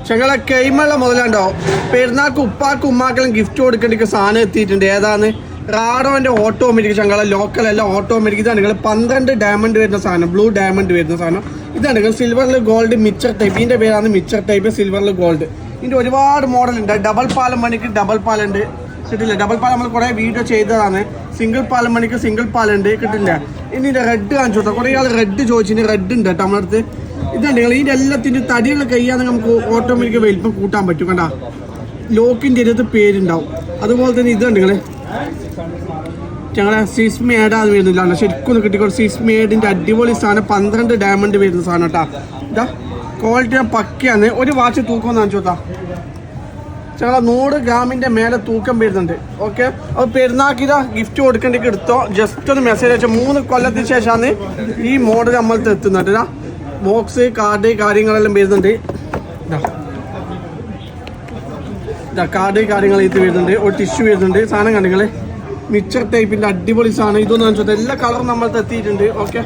ഞങ്ങളെ കൈമള്ള മുതലുണ്ടോ പെരുന്നാൾക്ക് ഉപ്പാക്കും ഉമ്മാക്കെല്ലാം ഗിഫ്റ്റ് കൊടുക്കേണ്ട സാധനം എത്തിയിട്ടുണ്ട്. ഏതാണ്? റാഡോന്റെ ഓട്ടോമാറ്റിക്. ഞങ്ങളെ ലോക്കലല്ല, ഓട്ടോമാറ്റിക്. ഇതാണ് നിങ്ങൾ 12 ഡയമണ്ട് വരുന്ന സാധനം, ബ്ലൂ ഡയമണ്ട് വരുന്ന സാധനം. ഇതാണ് നിങ്ങൾ സിൽവറിൽ ഗോൾഡ് മിക്സർ ടൈപ്പ്. ഇതിന്റെ പേരാണ് മിക്സർ ടൈപ്പ് സിൽവറിൽ ഗോൾഡ്. ഇതിന്റെ ഒരുപാട് മോഡൽ ഉണ്ട്. ഡബിൾ പാലം മണിക്ക് ഡബിൾ പാലുണ്ട്, കിട്ടില്ല. ഡബിൾ പാലം നമ്മൾ കുറെ വീഡിയോ ചെയ്തതാണ്. സിംഗിൾ പാലം മണിക്ക് സിംഗിൾ പാലുണ്ട്, കിട്ടില്ല. ഇതിന്റെ റെഡ് കാണിച്ചു കൊടുത്താൽ കുറെ ആൾ റെഡ് ചോദിച്ചിന്. റെഡ് ഉണ്ട് കേട്ടോ നമ്മുടെ അടുത്ത്. ഇതാണ് നിങ്ങൾ ഇതിന്റെ എല്ലാത്തിന്റെ തടികൾ കഴിയാതെ നമുക്ക് ഓട്ടോമാറ്റിക് വലിപ്പം കൂട്ടാൻ പറ്റും. കണ്ടാ ലോക്കിന്റെ ഇരുപത് പേരുണ്ടാവും. അതുപോലെ തന്നെ ഇതുണ്ട് നിങ്ങൾ ഞങ്ങളെ സിസ്മേഡ് അത് വരുന്നില്ല, ശരിക്കും ഒന്ന് കിട്ടിക്കോട്ടെ. സിസ്മേഡിന്റെ അടിപൊളി സാധനം 12 ഡയമണ്ട് വരുന്ന സാധനം കേട്ടാ. ഇതാ ക്വാളിറ്റി പക്കയാണ്. ഒരു വാച്ച് തൂക്കം കാണിച്ചു കൊടുത്താ ഞങ്ങളെ 100 ഗ്രാമിന്റെ മേലെ തൂക്കം വരുന്നുണ്ട്. ഓക്കെ, അപ്പോൾ പെരുന്നാക്കിതാ ഗിഫ്റ്റ് കൊടുക്കേണ്ടത് എടുത്തോ. ജസ്റ്റ് ഒന്ന് മെസ്സേജ് അയച്ചോ. 3 കൊല്ലത്തിന് ശേഷമാണ് ഈ മോഡൽ നമ്മളത്തെ എത്തുന്നത്. ബോക്സ് കാർഡ് കാര്യങ്ങളെല്ലാം വരുന്നുണ്ട്. കാർഡ് കാര്യങ്ങൾ ഇത് വരുന്നുണ്ട്. ഒരു ടിഷ്യൂ വരുന്നുണ്ട്. സാധനം കണ്ടിങ്ങള് മിക്സർ ടൈപ്പിന്റെ അടിപൊളി സാധനം. ഇതൊന്നും കാണിച്ചത് എല്ലാ കളറും നമ്മളത്തെ എത്തിയിട്ടുണ്ട്. ഓക്കെ.